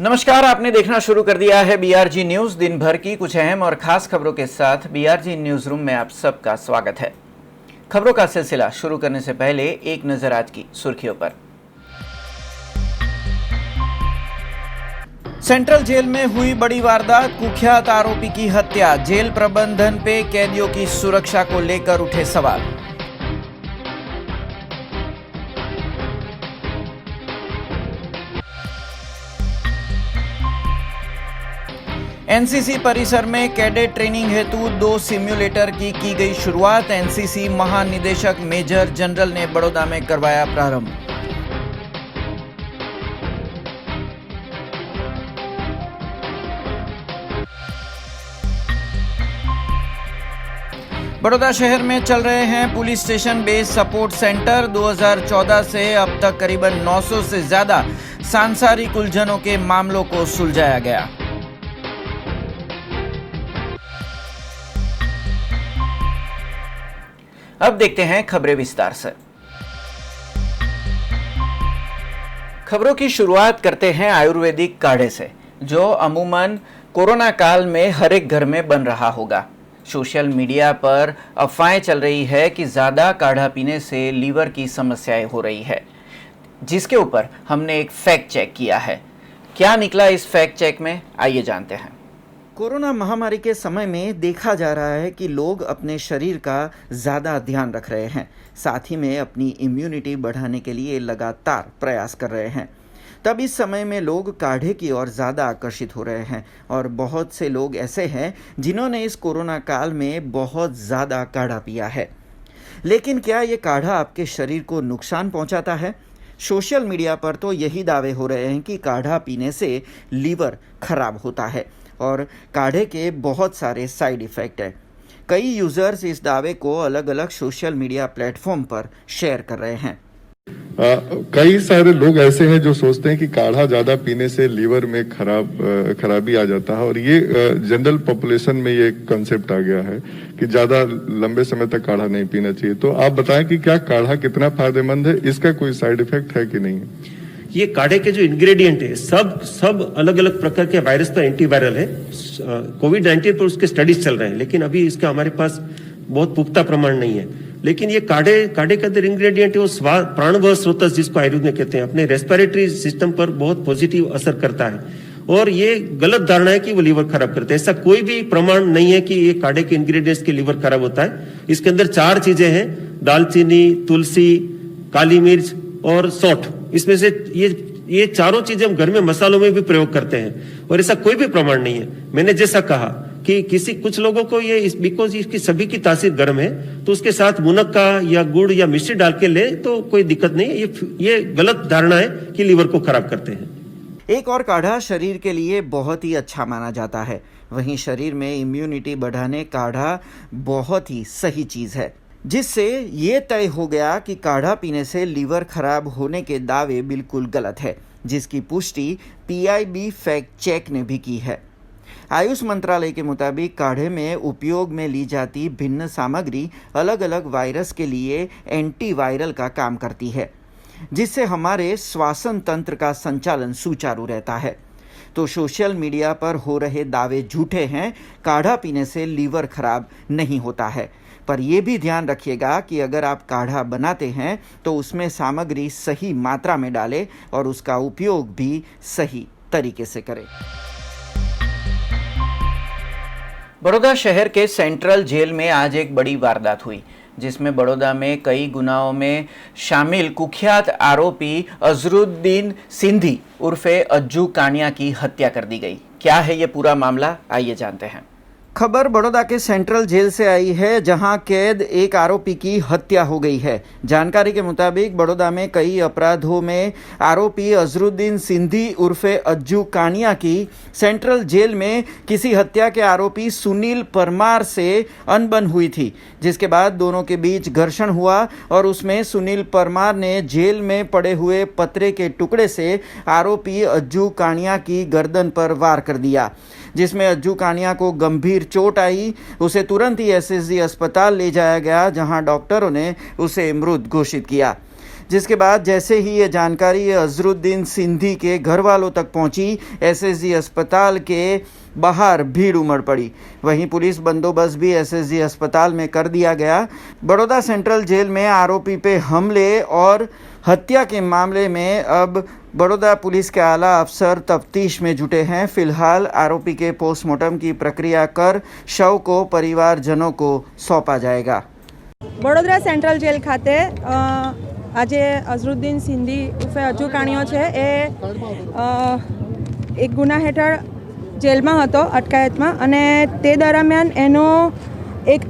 नमस्कार, आपने देखना शुरू कर दिया है बीआरजी न्यूज। दिन भर की कुछ अहम और खास खबरों के साथ बीआरजी न्यूज रूम में आप सबका स्वागत है। खबरों का सिलसिला शुरू करने से पहले एक नजर आज की सुर्खियों पर। सेंट्रल जेल में हुई बड़ी वारदात, कुख्यात आरोपी की हत्या। जेल प्रबंधन पे कैदियों की सुरक्षा को लेकर उठे सवाल। एनसीसी परिसर में कैडेट ट्रेनिंग हेतु 2 सिम्युलेटर की गई शुरुआत। एनसीसी महानिदेशक मेजर जनरल ने बड़ौदा में करवाया प्रारंभ। बड़ौदा शहर में चल रहे हैं police station based support centre. 2014 से अब तक करीबन 900 से ज्यादा सांसारिक उलझनों के मामलों को सुलझाया गया। अब देखते हैं खबरें विस्तार से। खबरों की शुरुआत करते हैं आयुर्वेदिक काढ़े से, जो अमूमन कोरोना काल में हर एक घर में बन रहा होगा। सोशल मीडिया पर अफवाहें चल रही है कि ज़्यादा काढ़ा पीने से लीवर की समस्याएं हो रही है, जिसके ऊपर हमने एक फैक्ट चेक किया है। क्या निकला इस फैक्ट चेक में, आइए जानते हैं। कोरोना महामारी के समय में देखा जा रहा है कि लोग अपने शरीर का ज़्यादा ध्यान रख रहे हैं, साथ ही में अपनी इम्यूनिटी बढ़ाने के लिए लगातार प्रयास कर रहे हैं। तब इस समय में लोग काढ़े की ओर ज़्यादा आकर्षित हो रहे हैं और बहुत से लोग ऐसे हैं जिन्होंने इस कोरोना काल में बहुत ज़्यादा काढ़ा पिया है। लेकिन क्या ये काढ़ा आपके शरीर को नुकसान पहुंचाता है? सोशल मीडिया पर तो यही दावे हो रहे हैं कि काढ़ा पीने से लीवर खराब होता है और काढ़े के बहुत सारे साइड इफ़ेक्ट हैं। कई यूजर्स इस दावे को अलग अलग सोशल मीडिया प्लेटफॉर्म पर शेयर कर रहे हैं। कई सारे लोग ऐसे हैं जो सोचते हैं कि काढ़ा ज्यादा पीने से लीवर में खराबी आ जाता है और ये जनरल पॉपुलेशन में ये कंसेप्ट आ गया है कि ज्यादा लंबे समय तक काढ़ा नहीं पीना चाहिए। तो आप बताएं कि क्या काढ़ा कितना फायदेमंद है, इसका कोई साइड इफेक्ट है कि नहीं? ये काढ़े के जो इंग्रेडिएंट है सब अलग अलग प्रकार के वायरस पर एंटीवायरल है। कोविड-19 पर उसके स्टडीज चल रहे हैं, लेकिन अभी इसका हमारे पास बहुत पुख्ता प्रमाण नहीं है। लेकिन ये काढ़े के अंदर इंग्रेडिएंट है वो प्राणवायु स्रोत, जिसको आयुर्वेद में कहते हैं, अपने रेस्पिरेटरी सिस्टम पर बहुत पॉजिटिव असर करता है। और ये गलत धारणा है कि वो लीवर खराब करते हैं। ऐसा कोई भी प्रमाण नहीं है कि ये काढ़े के इंग्रेडिएंट्स के लीवर खराब होता है। इसके अंदर 4 चीजें हैं: दालचीनी, तुलसी, काली मिर्च और सौंठ। इसमें से ये चारों चीजें हम घर में मसालों में भी प्रयोग करते हैं और ऐसा कोई भी प्रमाण नहीं है। मैंने जैसा कहा कि कुछ लोगों को ये बिकॉज इसकी सभी की तासीर गर्म है, तो उसके साथ मुनक्का या गुड़ या मिश्री डाल के ले तो कोई दिक्कत नहीं है। ये गलत धारणा है कि लीवर को खराब करते हैं। एक और काढ़ा शरीर के लिए बहुत ही अच्छा माना जाता है। वहीं शरीर में इम्यूनिटी बढ़ाने काढ़ा बहुत ही सही चीज है, जिससे ये तय हो गया कि काढ़ा पीने से लीवर खराब होने के दावे बिल्कुल गलत है, जिसकी पुष्टि PIB फैक्ट चेक ने भी की है। आयुष मंत्रालय के मुताबिक काढ़े में उपयोग में ली जाती भिन्न सामग्री अलग अलग वायरस के लिए एंटीवायरल का काम करती है, जिससे हमारे श्वसन तंत्र का संचालन सुचारू रहता है। तो सोशल मीडिया पर हो रहे दावे झूठे हैं। काढ़ा पीने से लीवर खराब नहीं होता है, पर यह भी ध्यान रखिएगा कि अगर आप काढ़ा बनाते हैं तो उसमें सामग्री सही मात्रा में डालें और उसका उपयोग भी सही तरीके से करें। बड़ौदा शहर के सेंट्रल जेल में आज एक बड़ी वारदात हुई, जिसमें बड़ौदा में कई गुनाहों में शामिल कुख्यात आरोपी अजरुद्दीन सिंधी उर्फे अज्जू कानिया की हत्या कर दी गई। क्या है ये पूरा मामला, आइए जानते हैं। खबर बड़ौदा के सेंट्रल जेल से आई है, जहां कैद एक आरोपी की हत्या हो गई है। जानकारी के मुताबिक बड़ौदा में कई अपराधों में आरोपी अजरुद्दीन सिंधी उर्फे अज्जू कानिया की सेंट्रल जेल में किसी हत्या के आरोपी सुनील परमार से अनबन हुई थी, जिसके बाद दोनों के बीच घर्षण हुआ और उसमें सुनील परमार ने जेल में पड़े हुए पतरे के टुकड़े से आरोपी अज्जू कानिया की गर्दन पर वार कर दिया, जिसमें अज्जू कानिया को गंभीर चोट आई। उसे तुरंत ही SSG अस्पताल ले जाया गया, जहां डॉक्टरों ने उसे मृत घोषित किया। जिसके बाद जैसे ही ये जानकारी अजरुद्दीन सिंधी के घर वालों तक पहुंची, एसएसजी अस्पताल के बाहर भीड़ उमड़ पड़ी। वहीं पुलिस बंदोबस्त भी एसएसजी अस्पताल में कर दिया गया। बड़ौदा सेंट्रल जेल में आरोपी पे हमले और हत्या के मामले में अब बड़ौदा पुलिस के आला अफसर तफ्तीश में जुटे हैं। फिलहाल आरोपी के पोस्टमार्टम की प्रक्रिया कर शव को परिवारजनों को सौंपा जाएगा। વડોદરા સેન્ટ્રલ જેલ ખાતે આજે અઝરુદ્દીન સિંધી ઉર્ફે અજુ કાણીઓ છે એ એક ગુના હેઠળ જેલમાં હતો અટકાયતમાં, અને તે દરમિયાન એનો એક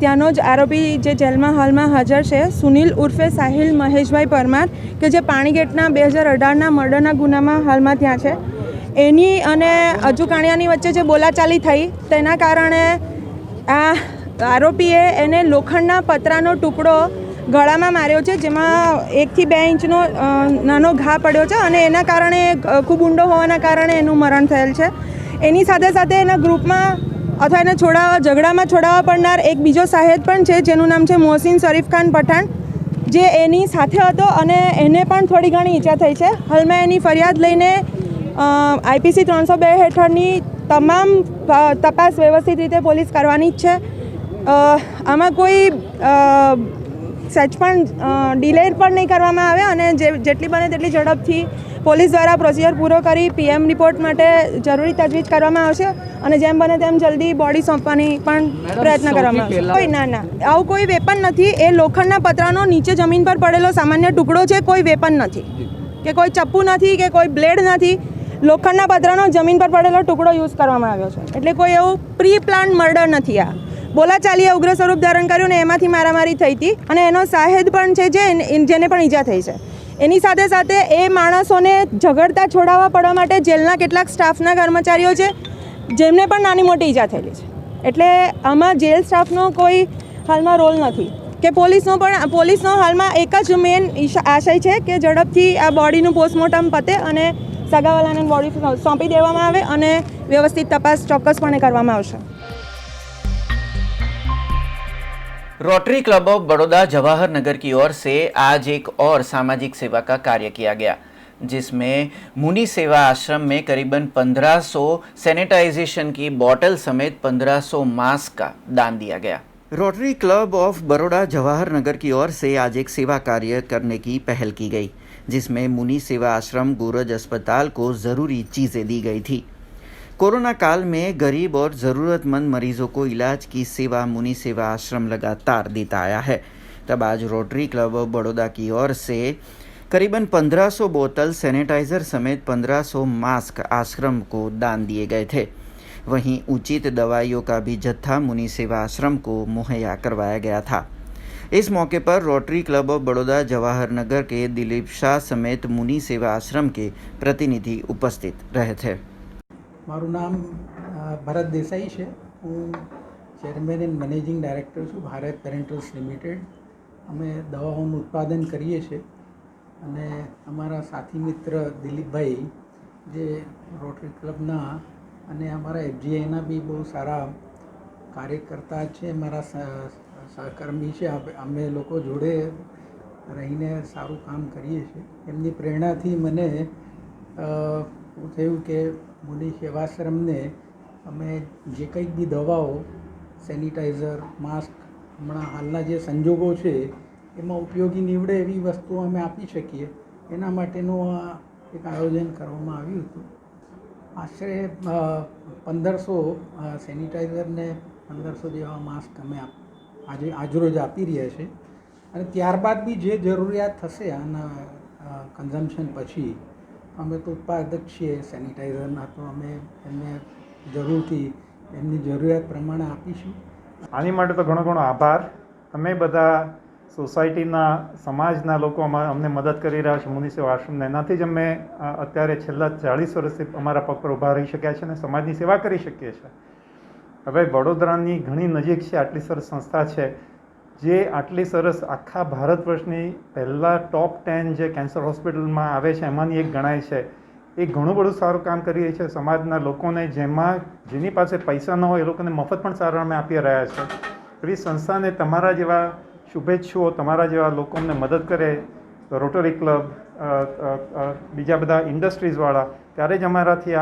ત્યાંનો જ આરોપી જે જેલમાં હાલમાં હાજર છે સુનિલ ઉર્ફે સાહિલ મહેશભાઈ પરમાર, કે જે પાણીગેટના 2018ના મર્ડરના ગુનામાં હાલમાં ત્યાં છે, એની અને અજુ કાણિયાની વચ્ચે જે બોલાચાલી થઈ તેના કારણે આ આરોપીએ એને લોખંડના પતરાનો ટુકડો ગળામાં માર્યો છે, જેમાં 1 થી 2 ઇંચનો નાનો ઘા પડ્યો છે, અને એના કારણે ખૂબ ઊંડો હોવાના કારણે એનું મરણ થયેલ છે. એની સાથે સાથે એના ગ્રુપમાં અથવા એને ઝઘડામાં છોડાવવા પડનાર એક બીજો સાહેબ પણ છે, જેનું નામ છે મોહસિન શરીફ ખાન પઠાણ, જે એની સાથે હતો અને એને પણ થોડી ઘણી ઈજા થઈ છે. હાલમાં એની ફરિયાદ લઈને IPC 302 હેઠળની તમામ તપાસ વ્યવસ્થિત રીતે પોલીસ કરવાની જ છે. આમાં કોઈ સચ પણ ડિલે પણ નહીં કરવામાં આવે, અને જેટલી બને તેટલી ઝડપથી પોલીસ દ્વારા પ્રોસિજર પૂરો કરી PM રિપોર્ટ માટે જરૂરી તજવીજ કરવામાં આવશે, અને જેમ બને તેમ જલ્દી બોડી સોંપવાની પણ પ્રયત્ન કરવામાં આવશે. કોઈ ના આવું કોઈ વેપન નથી. એ લોખંડના પતરાનો નીચે જમીન પર પડેલો સામાન્ય ટુકડો છે, કોઈ વેપન નથી કે કોઈ ચપ્પુ નથી કે કોઈ બ્લેડ નથી. લોખંડના પતરાનો જમીન પર પડેલો ટુકડો યુઝ કરવામાં આવ્યો છે. એટલે કોઈ એવું પ્રી પ્લાન મર્ડર નથી. આ બોલાચાલીએ ઉગ્ર સ્વરૂપ ધારણ કર્યું ને એમાંથી મારામારી થઈ હતી, અને એનો સાહેદ પણ છે જેને પણ ઈજા થઈ છે. એની સાથે સાથે એ માણસોને ઝઘડતા છોડાવવા પડવા માટે જેલના કેટલાક સ્ટાફના કર્મચારીઓ છે જેમને પણ નાની મોટી ઈજા થયેલી છે. એટલે આમાં જેલ સ્ટાફનો કોઈ હાલમાં રોલ નથી કે પોલીસનો હાલમાં એક જ મેઇન આશય છે કે ઝડપથી આ બોડીનું પોસ્ટમોર્ટમ પતે અને સગાવાલાને બોડી સોંપી દેવામાં આવે અને વ્યવસ્થિત તપાસ ચોક્કસપણે કરવામાં આવશે. Rotary Club of Baroda Jawahar Nagar की ओर से आज एक और सामाजिक सेवा का कार्य किया गया, जिसमें मुनि सेवा आश्रम में करीबन 1500 सैनिटाइजेशन की बोतल समेत 1500 मास्क का दान दिया गया। Rotary Club of Baroda Jawahar Nagar की ओर से आज एक सेवा कार्य करने की पहल की गई, जिसमें मुनि सेवा आश्रम गोरज अस्पताल को ज़रूरी चीज़ें दी गई थी। कोरोना काल में गरीब और ज़रूरतमंद मरीजों को इलाज की सेवा मुनि सेवा आश्रम लगातार देता आया है। तब आज रोटरी क्लब ऑफ बड़ौदा की ओर से करीबन 1500 बोतल सैनिटाइज़र समेत 1500 मास्क आश्रम को दान दिए गए थे। वहीं उचित दवाइयों का भी जत्था मुनि सेवा आश्रम को मुहैया करवाया गया था। इस मौके पर Rotary Club of Baroda Jawahar Nagar के दिलीप शाह समेत मुनि सेवा आश्रम के प्रतिनिधि उपस्थित रहे थे। મારું નામ ભરત દેસાઈ છે. હું ચેરમેન એન્ડ મેનેજિંગ ડાયરેક્ટર છું ભારત પેરેન્ટલ્સ લિમિટેડ. અમે દવાઓનું ઉત્પાદન કરીએ છીએ, અને અમારા સાથી મિત્ર દિલીપભાઈ જે રોટરી ક્લબના અને અમારા FGIના બી બહુ સારા કાર્યકર્તા છે, અમારા સહકર્મી છે. અમે લોકો જોડે રહીને સારું કામ કરીએ છીએ. એમની પ્રેરણાથી મને થયું કે મુનિ સેવાશ્રમને અમે જે કંઈક બી દવાઓ, સેનિટાઈઝર, માસ્ક હમણાં હાલના જે સંજોગો છે એમાં ઉપયોગી નીવડે એવી વસ્તુઓ અમે આપી શકીએ, એના માટેનું આ એક આયોજન કરવામાં આવ્યું હતું. આશરે 1500 સેનિટાઈઝર ને 1500 જેવા માસ્ક અમે આજરોજ આપી રહ્યા છે, અને ત્યારબાદ બી જે જરૂરિયાત થશે આના કન્ઝમ્પશન પછી અમે તો ઉત્પાદક છીએ સેનિટાઈઝરના, તો અમે એમને જરૂરથી એમની જરૂરિયાત પ્રમાણે આપીશું. આની માટે તો ઘણો ઘણો આભાર. અમે બધા સોસાયટીના સમાજના લોકો અમને મદદ કરી રહ્યા છે મુનિ સેવા આશ્રમને. એનાથી જ અમે અત્યારે છેલ્લા 40 વર્ષથી અમારા પગ પર ઊભા રહી શક્યા છે અને સમાજની સેવા કરી શકીએ છીએ. હવે વડોદરાની ઘણી નજીક છે, આટલી સરસ સંસ્થા છે જે આટલી સરસ આખા ભારત વર્ષની પહેલાં ટોપ 10 જે કેન્સર હોસ્પિટલમાં આવે છે એમાંની એક ગણાય છે. એ ઘણું બધું સારું કામ કરી રહી છે સમાજના લોકોને, જેની પાસે પૈસા ન હોય એ લોકોને મફત પણ સારવાર અમે આપી રહ્યા છે. એવી સંસ્થાને તમારા જેવા શુભેચ્છુઓ, તમારા જેવા લોકો અમને મદદ કરે તો રોટરી ક્લબ બીજા બધા ઇન્ડસ્ટ્રીઝવાળા ત્યારે જ અમારાથી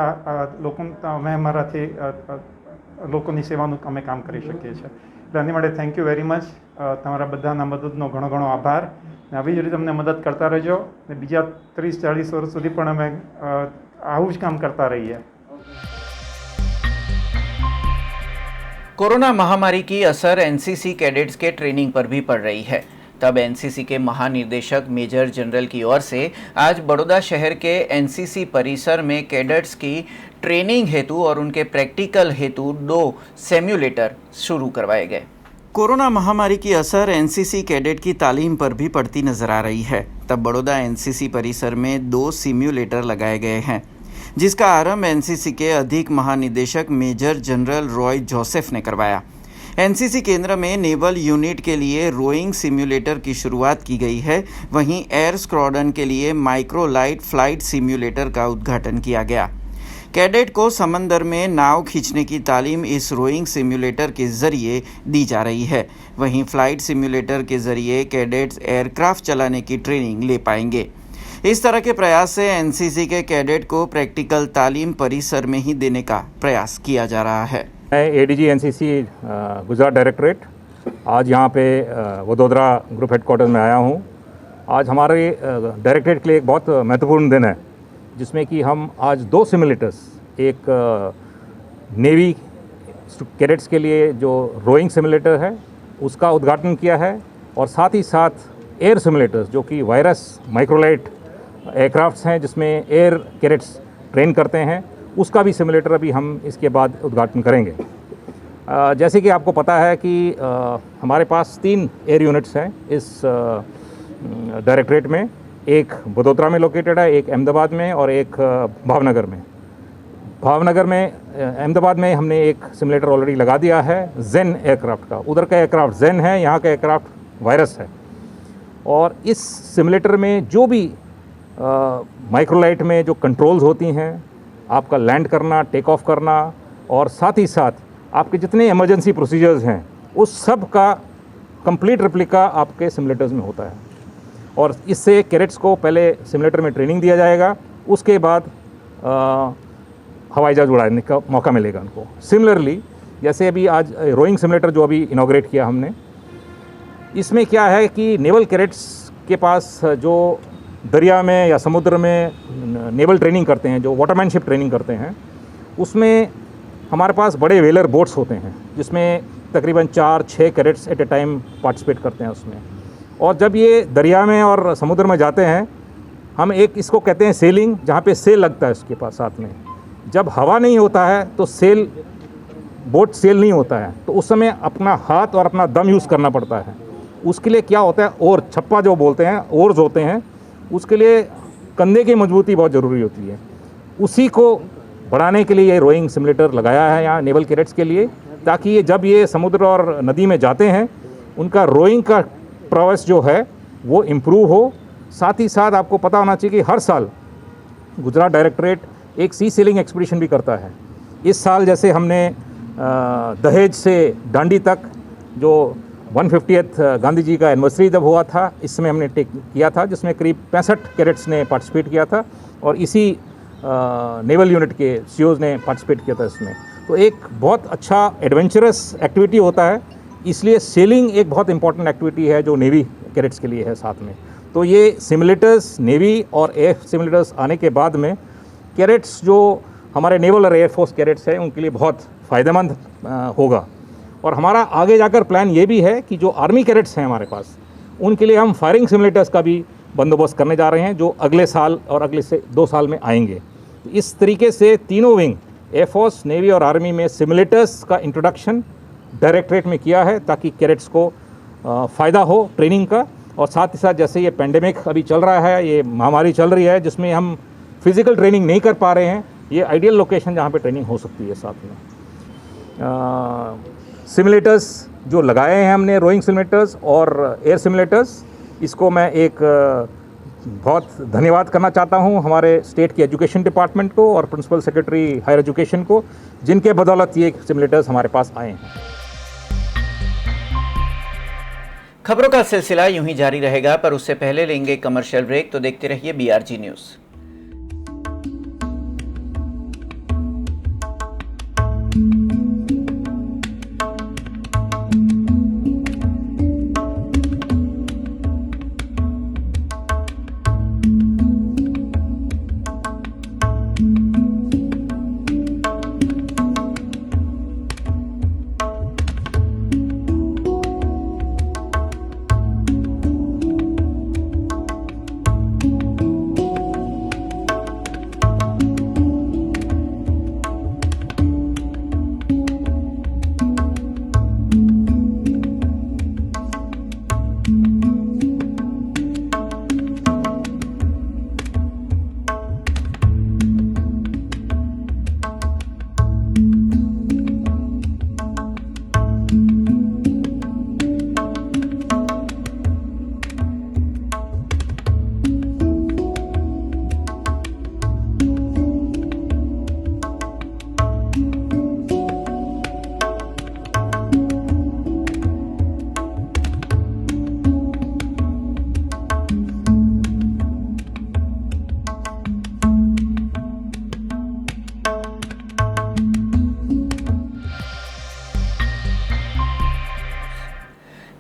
અમે અમારાથી લોકોની સેવાનું અમે કામ કરી શકીએ છીએ. એટલે આની માટે થેન્ક યુ વેરી મચ. તમારા બધાના મદદનો ઘણો ઘણો આભાર. ને આવી જ રીતે અમને મદદ કરતા રહેજો ને બીજા 30-40 વર્ષ સુધી પણ અમે આવું જ કામ કરતા રહીએ. कोरोना महामारी की असर एनसीसी कैडेट्स के ट्रेनिंग पर भी पड़ रही है. तब एनसीसी के महानिदेशक मेजर जनरल की ओर से आज बड़ौदा शहर के एनसीसी परिसर में कैडेट्स की ट्रेनिंग हेतु और उनके प्रैक्टिकल हेतु 2 सिम्युलेटर शुरू करवाए गए. कोरोना महामारी की असर एनसीसी कैडेट की तालीम पर भी पड़ती नजर आ रही है. तब बड़ौदा एनसीसी परिसर में 2 सिम्युलेटर लगाए गए हैं, जिसका आरंभ एनसीसी के अधिक महानिदेशक मेजर जनरल रॉय जोसेफ ने करवाया. एनसीसी केंद्र में नेवल यूनिट के लिए रोइंग सिम्युलेटर की शुरुआत की गई है. वहीं एयर स्क्वाड्रन के लिए माइक्रोलाइट फ्लाइट सिम्युलेटर का उद्घाटन किया गया. कैडेट को समंदर में नाव खींचने की तालीम इस रोइंग सिम्युलेटर के जरिए दी जा रही है. वहीं फ्लाइट सिम्युलेटर के जरिए कैडेट्स एयरक्राफ्ट चलाने की ट्रेनिंग ले पाएंगे. इस तरह के प्रयास से एनसीसी के कैडेट को प्रैक्टिकल तालीम परिसर में ही देने का प्रयास किया जा रहा है. मैं एडीजी एनसीसी गुजरात डायरेक्टरेट आज यहाँ पे वडोदरा ग्रुप हेडक्वार्टर में आया हूँ. आज हमारे डायरेक्टरेट के लिए एक बहुत महत्वपूर्ण दिन है, जिसमें कि हम आज 2 सिम्युलेटर्स, एक नेवी कैडेट्स के लिए जो रोइंग सिम्युलेटर है उसका उद्घाटन किया है, और साथ ही साथ एयर सिम्युलेटर्स जो कि वायरस माइक्रोलाइट एयरक्राफ्ट्स हैं जिसमें एयर कैडेट्स ट्रेन करते हैं, उसका भी सिम्युलेटर अभी हम इसके बाद उद्घाटन करेंगे. जैसे कि आपको पता है कि हमारे पास 3 एयर यूनिट्स हैं इस डायरेक्टरेट में. एक वडोदरा में लोकेटेड है, एक अहमदाबाद में और एक भावनगर में. भावनगर में अहमदाबाद में हमने एक सिम्युलेटर ऑलरेडी लगा दिया है जेन एयरक्राफ्ट का. उधर का एयरक्राफ्ट जेन है, यहाँ का एयरक्राफ्ट वायरस है. और इस सिम्युलेटर में जो भी माइक्रोलाइट में जो कंट्रोल्स होती हैं, आपका लैंड करना, टेक ऑफ करना, और साथ ही साथ आपके जितने इमरजेंसी प्रोसीजर्स हैं उस सब का कंप्लीट रेप्लिका आपके सिम्युलेटर्स में होता है. और इससे कैडेट्स को पहले सिम्युलेटर में ट्रेनिंग दिया जाएगा, उसके बाद हवाई जहाज उड़ाने का मौका मिलेगा उनको. सिमिलरली जैसे अभी आज रोइंग सिम्युलेटर जो अभी इनॉग्रेट किया हमने, इसमें क्या है कि नेवल कैडेट्स के पास जो दरिया में या समुद्र में नेवल ट्रेनिंग करते हैं, जो वाटरमैनशिप ट्रेनिंग करते हैं, उसमें हमारे पास बड़े वेलर बोट्स होते हैं जिसमें तकरीबन 4-6 cadets at a time participate करते हैं उसमें. और जब ये दरिया में और समुद्र में जाते हैं, हम एक इसको कहते हैं सेलिंग, जहाँ पे सेल लगता है उसके पास साथ में. जब हवा नहीं होता है तो बोट सेल नहीं होता है, तो उस समय अपना हाथ और अपना दम यूज़ करना पड़ता है. उसके लिए क्या होता है, और छप्पा जो बोलते हैं, ओर्स होते हैं, उसके लिए कंधे की मजबूती बहुत ज़रूरी होती है. उसी को बढ़ाने के लिए ये रोइंग सिम्युलेटर लगाया है यहाँ नेवल कैडेट्स के लिए, ताकि ये जब ये समुद्र और नदी में जाते हैं उनका रोइंग का प्रवेश जो है वो इम्प्रूव हो. साथ ही साथ आपको पता होना चाहिए कि हर साल गुजरात डायरेक्टरेट एक सी सेलिंग एक्सपीडिशन भी करता है. इस साल जैसे हमने दहेज से दांडी तक जो 150th गांधी जी का एनिवर्सरी जब हुआ था, इस समय हमने किया था, जिसमें करीब 65 कैडेट्स ने पार्टिसिपेट किया था, और इसी नेवल यूनिट के सीओज ने पार्टिसिपेट किया था इसमें. तो एक बहुत अच्छा एडवेंचरस एक्टिविटी होता है, इसलिए सेलिंग एक बहुत इंपॉर्टेंट एक्टिविटी है जो नेवी कैडेट्स के लिए है साथ में. तो ये सिम्युलेटर्स नेवी और एयर सिम्युलेटर्स आने के बाद में कैडेट्स जो हमारे नेवल और एयरफोर्स कैडेट्स हैं उनके लिए बहुत फ़ायदेमंद होगा. और हमारा आगे जाकर प्लान ये भी है कि जो आर्मी कैडेट्स हैं हमारे पास, उनके लिए हम फायरिंग सिम्युलेटर्स का भी बंदोबस्त करने जा रहे हैं, जो अगले साल और अगले से 2 साल में आएंगे. इस तरीके से तीनों विंग, एयरफोर्स, नेवी और आर्मी में सिम्युलेटर्स का इंट्रोडक्शन डायरेक्टरेट में किया है, ताकि कैडेट्स को फ़ायदा हो ट्रेनिंग का. और साथ ही साथ जैसे ये पेंडेमिक अभी चल रहा है, ये महामारी चल रही है, जिसमें हम फिज़िकल ट्रेनिंग नहीं कर पा रहे हैं, ये आइडियल लोकेशन जहाँ पे ट्रेनिंग हो सकती है. साथ में सिम्युलेटर्स जो लगाए हैं हमने, रोइंग सिम्युलेटर्स और एयर सिम्युलेटर्स, इसको मैं एक बहुत धन्यवाद करना चाहता हूं हमारे स्टेट की एजुकेशन डिपार्टमेंट को और प्रिंसिपल सेक्रेटरी हायर एजुकेशन को, जिनके बदौलत ये सिम्युलेटर्स हमारे पास आए हैं. खबरों का सिलसिला यूं ही जारी रहेगा, पर उससे पहले लेंगे कमर्शियल ब्रेक, तो देखते रहिए BRG न्यूज़।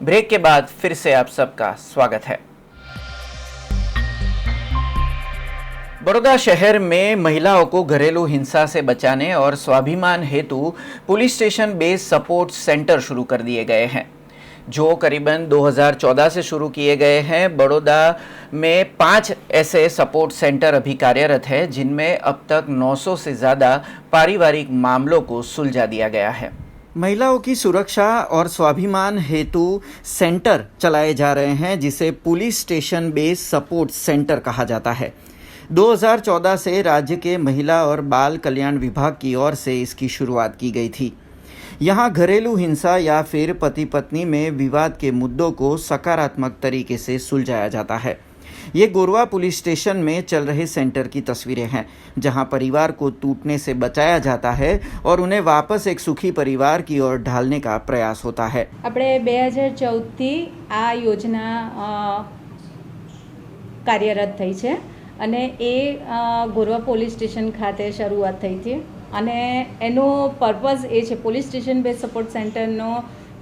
ब्रेक के बाद फिर से आप सबका स्वागत है। बड़ौदा शहर में महिलाओं को घरेलू हिंसा से बचाने और स्वाभिमान हेतु police station based support centre शुरू कर दिए गए हैं, जो करीबन 2014 से शुरू किए गए हैं। बड़ौदा में 5 ऐसे सपोर्ट सेंटर अभी कार्यरत है, जिनमें अब तक 900 से ज़्यादा पारिवारिक मामलों को सुलझा दिया गया है। महिलाओं की सुरक्षा और स्वाभिमान हेतु सेंटर चलाए जा रहे हैं, जिसे police station based support centre कहा जाता है। 2014 से राज्य के महिला और बाल कल्याण विभाग की ओर से इसकी शुरुआत की गई थी। यहाँ घरेलू हिंसा या फिर पति पत्नी में विवाद के मुद्दों को सकारात्मक तरीके से सुलझाया जाता है। ये गोरवा पुलिस स्टेशन में चल रहे सेंटर की तस्वीरें हैं, जहां परिवार को टूटने से बचाया जाता है और उन्हें वापस एक सुखी परिवार की ओर ढालने का प्रयास होता है। આપણે 2014 થી આ યોજના કાર્યરત થઈ છે અને એ ગોરવા પોલીસ સ્ટેશન ખાતે શરૂઆત થઈ હતી અને એનો પર્પઝ એ છે, પોલીસ સ્ટેશન બેઝ સપોર્ટ સેન્ટરનો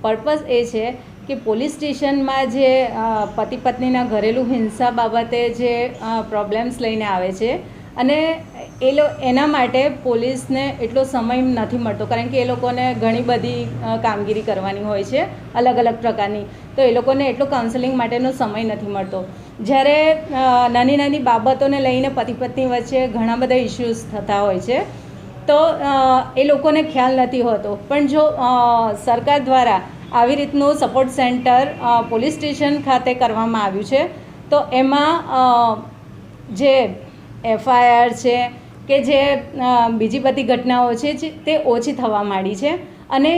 પર્પઝ એ છે કે પોલીસ સ્ટેશનમાં જે પતિ પત્નીના ઘરેલું હિંસા બાબતે જે પ્રોબ્લેમ્સ લઈને આવે છે અને એના માટે પોલીસને એટલો સમય નથી મળતો, કારણ કે એ લોકોને ઘણી બધી કામગીરી કરવાની હોય છે અલગ અલગ પ્રકારની, તો એ લોકોને એટલો કાઉન્સેલિંગ માટેનો સમય નથી મળતો। જ્યારે નાની નાની બાબતોને લઈને પતિ પત્ની વચ્ચે ઘણા બધા ઇશ્યુઝ થતા હોય છે, તો એ લોકોને ખ્યાલ નથી હોતો। પણ જો સરકાર દ્વારા આવી રીતનું સપોર્ટ સેન્ટર પોલીસ સ્ટેશન ખાતે કરવામાં આવ્યું છે, તો એમાં જે FIR છે કે જે બીજી બધી ઘટનાઓ છે તે ઓછી થવા માંડી છે અને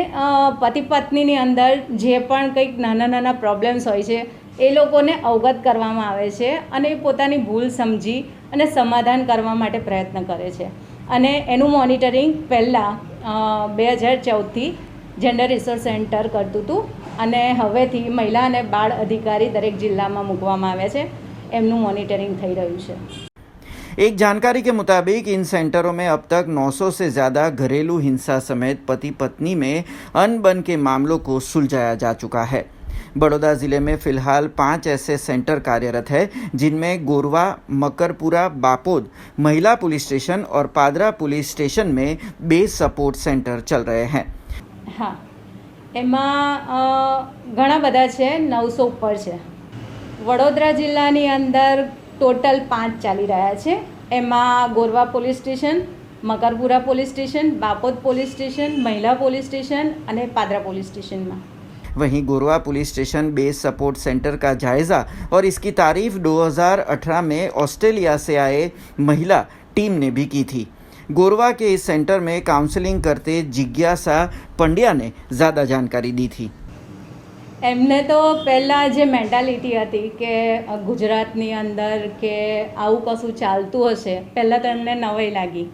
પતિ પત્નીની અંદર જે પણ કંઈક નાના નાના પ્રોબ્લેમ્સ હોય છે એ લોકોને અવગત કરવામાં આવે છે અને પોતાની ભૂલ સમજી અને સમાધાન કરવા માટે પ્રયત્ન કરે છે। અને એનું મોનિટરિંગ પહેલાં 2014થી જેન્ડર રિસોર્સ સેન્ટર કરતું હતું અને હવેથી મહિલા અને બાળ અધિકારી દરેક જિલ્લામાં મૂકવામાં આવ્યા છે, એમનું મોનિટરિંગ થઈ રહ્યું છે। एक जानकारी के मुताबिक इन सेंटरों में अब तक 900 से ज़्यादा घरेलू हिंसा समेत पति पत्नी में अनबन के मामलों को सुलझाया जा चुका है। बड़ौदा ज़िले में फ़िलहाल 5 ऐसे सेंटर कार्यरत है, जिनमें गोरवा, मकरपुरा, बापोद महिला पुलिस स्टेशन और पादरा पुलिस स्टेशन में बेस सपोर्ट सेंटर चल रहे हैं। हाँ, એમાં ઘણા બધા છે, 900 ઉપર છે। વડોદરા જિલ્લાની અંદર ટોટલ 5 ચાલી રહ્યા છે। એમાં Gorwa police station, Makarpura police station, Bapod police station, મહિલા પોલીસ સ્ટેશન અને પાદરા પોલીસ સ્ટેશનમાં। वहीं Gorwa police station base support centre का जायजा और इसकी तारीफ 2018 में ऑस्ट्रेलिया से आए महिला टीम ने भी की थी। गोरवा के इस सेंटर में काउंसलिंग करते जिज्ञासा पंड्या ने ज़्यादा जानकारी दी थी। એમને તો પહેલાં જે મેન્ટાલિટી હતી કે ગુજરાતની અંદર કે આવું કશું ચાલતું હશે, પહેલાં તો એમને નવાઈ લાગી।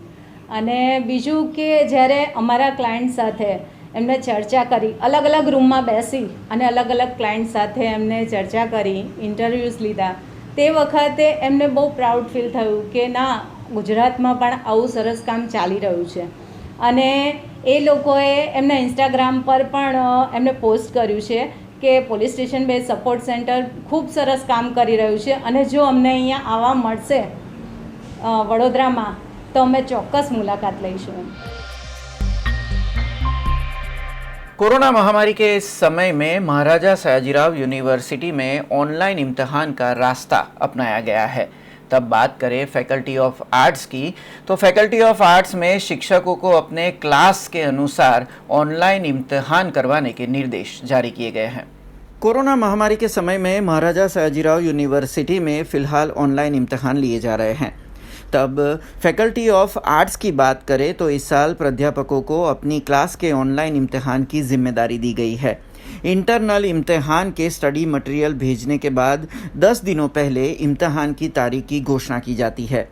અને બીજું કે જ્યારે અમારા ક્લાયન્ટ સાથે એમને ચર્ચા કરી, અલગ અલગ રૂમમાં બેસી અને અલગ અલગ ક્લાયન્ટ સાથે એમને ચર્ચા કરી, ઇન્ટરવ્યૂઝ લીધા. તે વખતે એમને બહુ પ્રાઉડ ફીલ થયું કે ના, ગુજરાતમાં પણ આવું સરસ કામ ચાલી રહ્યું છે. અને એ લોકોએ એમના ઇન્સ્ટાગ્રામ પર પણ એમને પોસ્ટ કર્યું છે કે police station base support centre ખૂબ સરસ કામ કરી રહ્યું છે અને જો અમને અહીંયા આવવા મળશે વડોદરામાં તો અમે ચોક્કસ મુલાકાત લઈશું. कोरोना महामारी के इस समय में महाराजा सयाजीराव यूनिवर्सिटी में ऑनलाइन इम्तिहान का रास्ता अपनाया गया है. तब बात करें फैकल्टी ऑफ आर्ट्स की, तो फैकल्टी ऑफ आर्ट्स में शिक्षकों को अपने क्लास के अनुसार ऑनलाइन इम्तिहान करवाने के निर्देश जारी किए गए हैं. कोरोना महामारी के समय में महाराजा सयाजीराव यूनिवर्सिटी में फिलहाल ऑनलाइन इम्तिहान लिए जा रहे हैं. तब फैकल्टी ऑफ आर्ट्स की बात करें तो इस साल प्राध्यापकों को अपनी क्लास के ऑनलाइन इम्तिहान की जिम्मेदारी दी गई है. इंटरनल इम्तिहान के स्टडी मटेरियल भेजने के बाद 10 दिनों पहले इम्तिहान की तारीख की घोषणा की जाती है.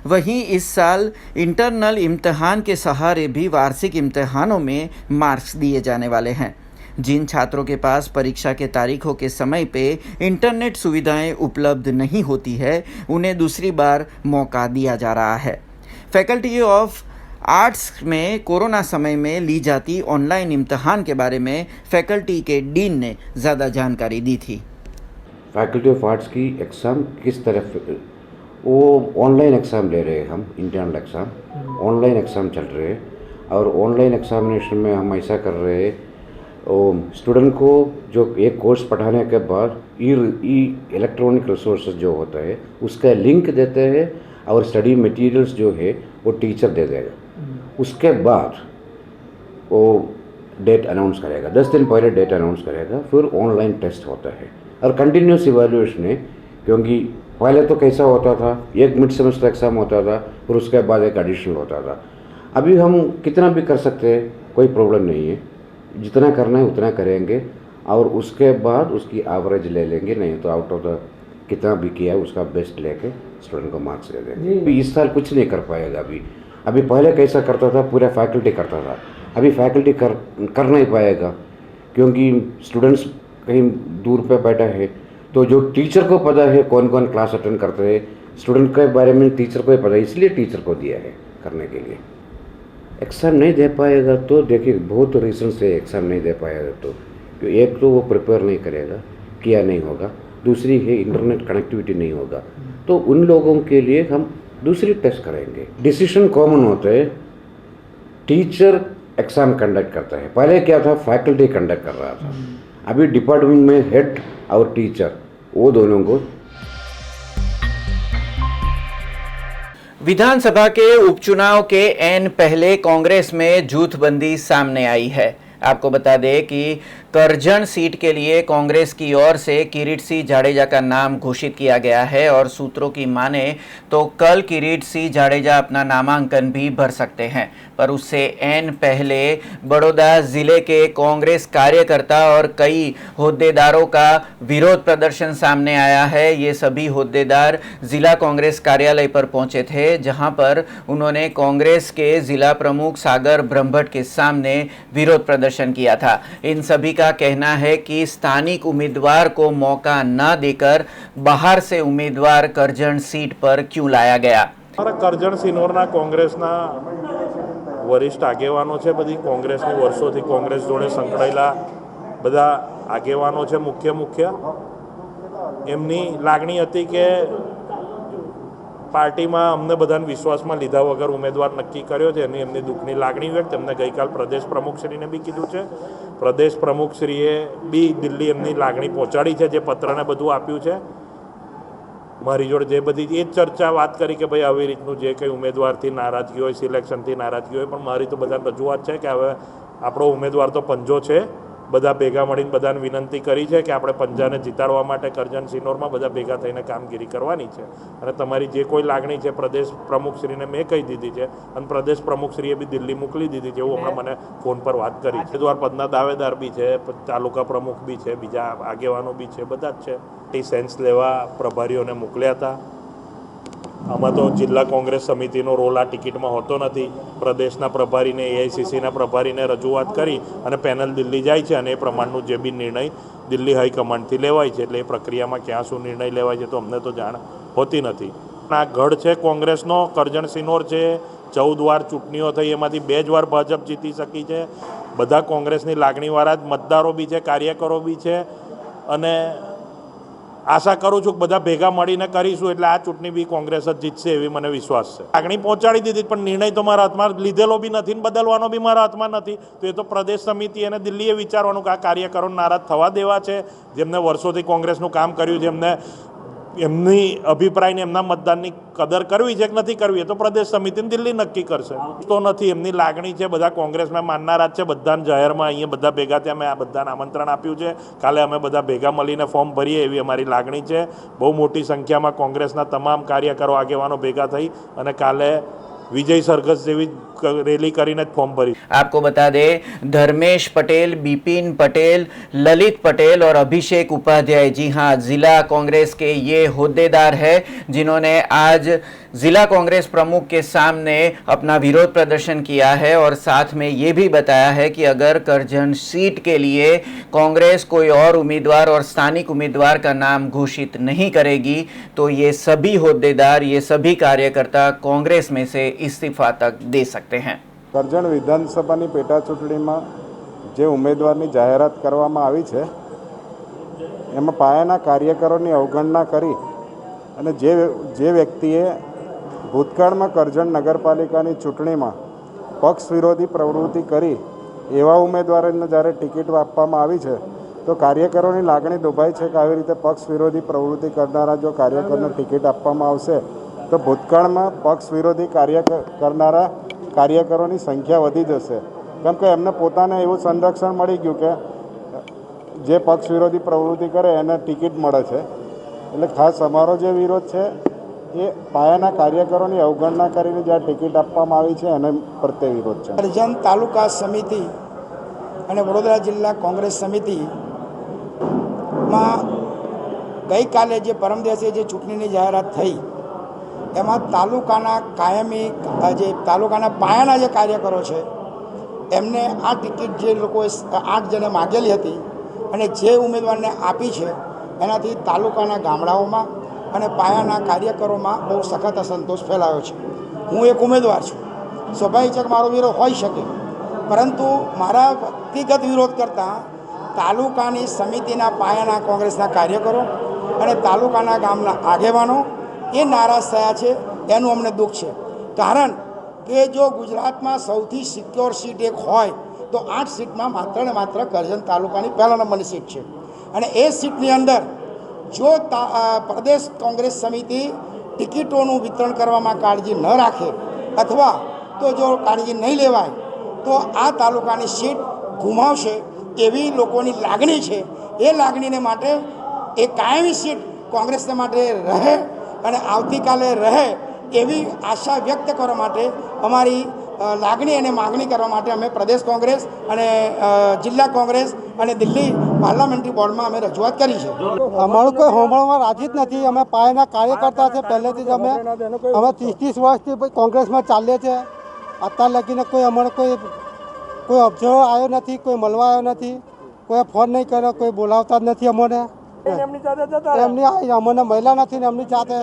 वहीं इस साल इंटरनल इम्तिहान के सहारे भी वार्षिक इम्तिहानों में मार्क्स दिए जाने वाले हैं. जिन छात्रों के पास परीक्षा के तारीखों के समय पे इंटरनेट सुविधाएं उपलब्ध नहीं होती है, उन्हें दूसरी बार मौका दिया जा रहा है. फैकल्टी ऑफ आर्ट्स में कोरोना समय में ली जाती ऑनलाइन इम्तिहान के बारे में फैकल्टी के डीन ने ज़्यादा जानकारी दी थी. फैकल्टी ऑफ आर्ट्स की एग्ज़ाम किस तरफ, वो ऑनलाइन एग्ज़ाम ले रहे हैं हम, इंटरनल एग्ज़ाम ऑनलाइन एग्ज़ाम चल रहे हैं. और ऑनलाइन एग्ज़ामिनेशन में हम ऐसा कर रहे हैं, स्टूडेंट को जो एक कोर्स पढ़ाने के बाद ई इलेक्ट्रॉनिक रिसोर्सेज जो होता है उसका लिंक देते हैं और स्टडी मटेरियल्स जो है वो टीचर दे देगा. उसके बाद वो डेट अनाउंस करेगा, 10 दिन पहले डेट अनाउंस करेगा. फिर ऑनलाइन टेस्ट होता है और कंटिन्यूस इवैल्यूएशन है. क्योंकि पहले तो कैसा होता था, एक मिड सेमेस्टर एग्ज़ाम होता था, फिर उसके बाद एक एडिशनल होता था. अभी हम कितना भी कर सकते हैं, कोई प्रॉब्लम नहीं है. जितना करना है उतना करेंगे और उसके बाद उसकी एवरेज ले लेंगे, नहीं तो आउट ऑफ द कितना भी किया है उसका बेस्ट लेके स्टूडेंट को मार्क्स दे देंगे. इस साल कुछ नहीं कर पाएगा. अभी पहले कैसा करता था, पूरा फैकल्टी करता था. अभी फैकल्टी कर नहीं पाएगा क्योंकि स्टूडेंट्स कहीं दूर पे बैठा है. तो जो टीचर को पता है कौन कौन क्लास अटेंड करते हैं, स्टूडेंट के बारे में टीचर को ही पता है, इसलिए टीचर को दिया है करने के लिए. एग्ज़ाम नहीं दे पाएगा तो देखिए बहुत रीज़न से एग्ज़ाम नहीं दे पाएगा. तो एक तो वो प्रिपेयर नहीं करेगा, किया नहीं होगा. दूसरी है इंटरनेट कनेक्टिविटी नहीं होगा. तो उन लोगों के लिए हम दूसरी टेस्ट करेंगे. डिसीजन कॉमन होता है, टीचर एग्ज़ाम कंडक्ट करता है. पहले क्या था, फैकल्टी कंडक्ट कर रहा था. अभी डिपार्टमेंट में हेड और टीचर वो दोनों को. विधानसभा के उपचुनाव के एन पहले कांग्रेस में जूथबंदी सामने आई है. आपको बता दें कि करजन सीट के लिए कांग्रेस की ओर से किरीट सिंह जाडेजा का नाम घोषित किया गया है और सूत्रों की माने तो कल किरीट सिंह जाडेजा अपना नामांकन भी भर सकते हैं. पर उससे एन पहले बड़ौदा जिले के कांग्रेस कार्यकर्ता और कई होद्देदारों का विरोध प्रदर्शन सामने आया है. ये सभी होद्देदार जिला कांग्रेस कार्यालय पर पहुंचे थे, जहां पर उन्होंने कांग्रेस के जिला प्रमुख सागर ब्रह्मभट्ट के सामने विरोध प्रदर्शन किया था. इन सभी का कहना है कि स्थानिक उम्मीदवार को मौका न देकर बाहर से उम्मीदवार करजण सीट पर क्यों लाया गया. કરજણ સિનોરના કોંગ્રેસના વરિષ્ઠ આગેવાનો છે, બધી કોંગ્રેસની વર્ષોથી કોંગ્રેસ જોડે સંકળાયેલા બધા આગેવાનો છે. મુખ્ય એમની લાગણી હતી કે પાર્ટીમાં અમને બધાને વિશ્વાસમાં લીધા વગર ઉમેદવાર નક્કી કર્યો છે. એમની દુઃખની લાગણી વ્યક્ત એમને ગઈકાલ પ્રદેશ પ્રમુખશ્રીને બી કીધું છે. પ્રદેશ પ્રમુખશ્રીએ બી દિલ્હી એમની લાગણી પહોંચાડી છે, જે પત્રને બધું આપ્યું છે. મારી જોડે જે બધી એ જ ચર્ચા વાત કરી કે ભાઈ આવી રીતનું જે કંઈ ઉમેદવારથી નારાજગી હોય, સિલેક્શનથી નારાજગી હોય, પણ મારી તો બધા રજૂઆત છે કે હવે આપણો ઉમેદવાર તો પંજો છે. બધા ભેગા મળીને બધાને વિનંતી કરી છે કે આપણે પંજાને જીતાડવા માટે કરજણ સિનોરમાં બધા ભેગા થઈને કામગીરી કરવાની છે. અને તમારી જે કોઈ લાગણી છે પ્રદેશ પ્રમુખશ્રીને મેં કહી દીધી છે અને પ્રદેશ પ્રમુખશ્રીએ બી દિલ્હી મોકલી દીધી છે, એવું હમણાં મને ફોન પર વાત કરી છે. ઉમેદવાર પદના દાવેદાર બી છે, તાલુકા પ્રમુખ બી છે, બીજા આગેવાનો બી છે, બધા જ છે. સેન્સ લેવા પ્રભારીઓને મોકલ્યા હતા. આમાં તો જિલ્લા કોંગ્રેસ સમિતિનો રોલ આ ટિકિટમાં હોતો નથી. પ્રદેશના પ્રભારીને એઆઈસીસીના પ્રભારીને રજૂઆત કરી અને પેનલ દિલ્હી જાય છે અને એ પ્રમાણનું જે બી નિર્ણય દિલ્હી હાઈકમાન્ડથી લેવાય છે, એટલે એ પ્રક્રિયામાં ક્યાં શું નિર્ણય લેવાય છે તો અમને તો જાણ હોતી નથી. આ ગઢ છે કોંગ્રેસનો, કરજણ સિનોર છે, 14 વાર ચૂંટણીઓ થઈ, એમાંથી 2 જ વાર ભાજપ જીતી શકી છે. બધા કોંગ્રેસની લાગણીવાળા જ મતદારો બી છે, કાર્યકરો બી છે અને આશા કરું છું કે બધા ભેગા મળીને કરીશું એટલે આ ચૂંટણી બી કોંગ્રેસ જ જીતશે એવી મને વિશ્વાસ છે. લાગણી પહોંચાડી દીધી પણ નિર્ણય તો મારા હાથમાં લીધેલો બી નથી ને બદલવાનો બી મારા હાથમાં નથી. તો એ તો પ્રદેશ સમિતિ અને દિલ્હીએ વિચારવાનું કે આ કાર્યકરોને નારાજ થવા દેવા છે, જેમને વર્ષોથી કોંગ્રેસનું કામ કર્યું છે, જેમને એમની અભિપ્રાયને એમના મતદાનની કદર કરવી છે કે નથી કરવી એ તો પ્રદેશ સમિતિને દિલ્હી નક્કી કરશે. તો નથી, એમની લાગણી છે, બધા કોંગ્રેસમાં માનનારા જ છે. બધાને જાહેરમાં અહીંયા બધા ભેગા થયા, મેં આ બધાને આમંત્રણ આપ્યું છે. કાલે અમે બધા ભેગા મળીને ફોર્મ ભરીએ એવી અમારી લાગણી છે. બહુ મોટી સંખ્યામાં કોંગ્રેસના તમામ કાર્યકરો આગેવાનો ભેગા થઈ અને કાલે विजय सरघस જેવી રેલી કરીને જ ફોર્મ ભરી. आपको बता दें, धर्मेश पटेल, बिपिन पटेल, ललित पटेल और अभिषेक उपाध्याय, जी हाँ, जिला कांग्रेस के ये होद्देदार हैं जिन्होंने आज जिला कांग्रेस प्रमुख के सामने अपना विरोध प्रदर्शन किया है और साथ में ये भी बताया है कि अगर करजन सीट के लिए कांग्रेस कोई और उम्मीदवार और स्थानिक उम्मीदवार का नाम घोषित नहीं करेगी तो ये सभी होद्देदार, ये सभी कार्यकर्ता कांग्रेस में से इस्तीफा तक दे सकते हैं. કરજણ વિધાનસભાની પેટા ચૂંટણીમાં જે ઉમેદવારની જાહેરાત કરવામાં આવી છે એમાં પાયાના કાર્યકરોની અવગણના કરી અને જે વ્યક્તિએ ભૂતકાળમાં કરજણ નગરપાલિકાની ચૂંટણીમાં પક્ષ વિરોધી પ્રવૃત્તિ કરી એવા ઉમેદવારોને જ્યારે ટિકિટ આપવામાં આવી છે તો કાર્યકરોની લાગણી દુભાઈ છે કે આવી રીતે પક્ષ વિરોધી પ્રવૃત્તિ કરનારા જો કાર્યકરને ટિકિટ આપવામાં આવશે તો ભૂતકાળમાં પક્ષ વિરોધી કાર્ય કરનારા કાર્યકરોની સંખ્યા વધી જશે. કેમ કે એમને પોતાને એવું સંરક્ષણ મળી ગયું કે જે પક્ષ વિરોધી પ્રવૃત્તિ કરે એને ટિકિટ મળે છે. એટલે ખાસ અમારો જે વિરોધ છે એ પાયાના કાર્યકરોની અવગણના કરીને જ્યાં ટિકિટ આપવામાં આવી છે એને પ્રત્યે વિરોધ છે. કરજણ તાલુકા સમિતિ અને વડોદરા જિલ્લા કોંગ્રેસ સમિતિમાં ગઈકાલે જે પરમ દિવસે જે ચૂંટણીની જાહેરાત થઈ એમાં તાલુકાના કાયમી જે તાલુકાના પાયાના જે કાર્યકરો છે એમને આ ટિકિટ જે લોકોએ 8 જણે માગેલી હતી અને જે ઉમેદવારને આપી છે એનાથી તાલુકાના ગામડાઓમાં અને પાયાના કાર્યકરોમાં બહુ સખત અસંતોષ ફેલાયો છે. હું એક ઉમેદવાર છું, સ્વાભાવિક છે કે મારો વિરોધ હોઈ શકે, પરંતુ મારા વ્યક્તિગત વિરોધ કરતાં તાલુકાની સમિતિના પાયાના કોંગ્રેસના કાર્યકરો અને તાલુકાના ગામના આગેવાનો એ નારાજ થયા છે. એનું અમને દુઃખ છે. કારણ કે જો ગુજરાતમાં સૌથી સિક્યોર સીટ એક હોય તો 8 સીટમાં માત્ર ને માત્ર કરજણ તાલુકાની પહેલા નંબરની સીટ છે અને એ સીટની અંદર જો પ્રદેશ કોંગ્રેસ સમિતિ ટિકિટોનું વિતરણ કરવામાં કાળજી ન રાખે અથવા તો જો કાળજી નહીં લેવાય તો આ તાલુકાની સીટ ગુમાવશે એવી લોકોની લાગણી છે. એ લાગણીને માટે એ કાયમી સીટ કોંગ્રેસને માટે રહે અને આવતીકાલે રહે એવી આશા વ્યક્ત કરવા માટે અમારી લાગણી અને માગણી કરવા માટે અમે પ્રદેશ કોંગ્રેસ અને જિલ્લા કોંગ્રેસ અને દિલ્હી પાર્લામેન્ટરી બોર્ડમાં અમે રજૂઆત કરી છે. અમારું કોઈ હોમળમાં રાજી જ નથી. અમે પાયાના કાર્યકર્તા છે પહેલેથી જ. અમે 30 વર્ષથી કોંગ્રેસમાં ચાલીએ છીએ. અત્યાર લગીને કોઈ અમારે કોઈ ઓબ્ઝર્વર આવ્યો નથી, કોઈ મળવા આવ્યો નથી, કોઈ ફોન નહીં કર્યો, કોઈ બોલાવતા જ નથી અમને. એમની આવી અમને મહિલા નથી ને એમની સાથે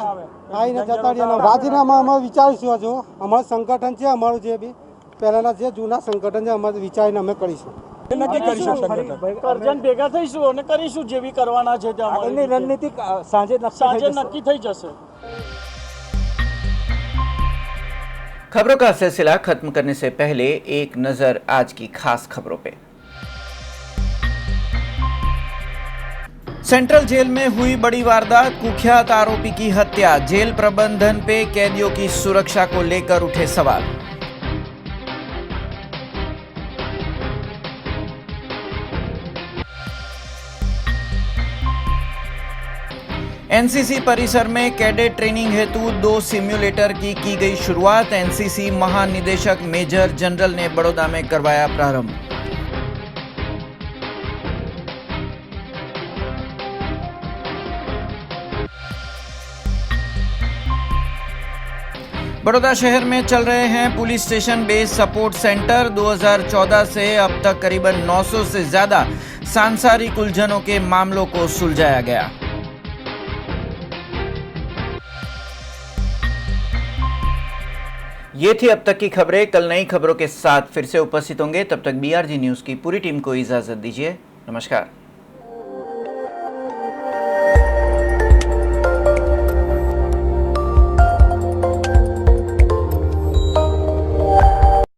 આવીને જતા રહીએ. રાજીનામા અમે વિચારીશું. હજુ અમારું સંગઠન છે, અમારું જે બી પહેલાંના જે જૂના સંગઠન છે અમારે વિચારીને અમે કરીશું. કરજણ ભેગા થઈશું અને કરીશું જે બી કરવાના છે એની રણનીતિ સાંજે નક્કી થઈ જશે. खबरों का सिलसिला खत्म करने से पहले एक नजर आज की खास खबरों पे. सेंट्रल जेल में हुई बड़ी वारदात, कुख्यात आरोपी की हत्या, जेल प्रबंधन पे कैदियों की सुरक्षा को लेकर उठे सवाल. एनसीसी परिसर में कैडेट ट्रेनिंग हेतु 2 सिम्युलेटर की गई शुरुआत. एनसीसी महानिदेशक मेजर जनरल ने बड़ौदा में करवाया प्रारंभ. बड़ौदा शहर में चल रहे हैं police station based support centre. 2014 से अब तक करीबन 900 से ज्यादा सांसारिक उलझनों के मामलों को सुलझाया गया। ये थी अब तक की खबरें। कल नई खबरों के साथ फिर से उपस्थित होंगे। तब तक BRG न्यूज की पूरी टीम को इजाजत दीजिए। नमस्कार।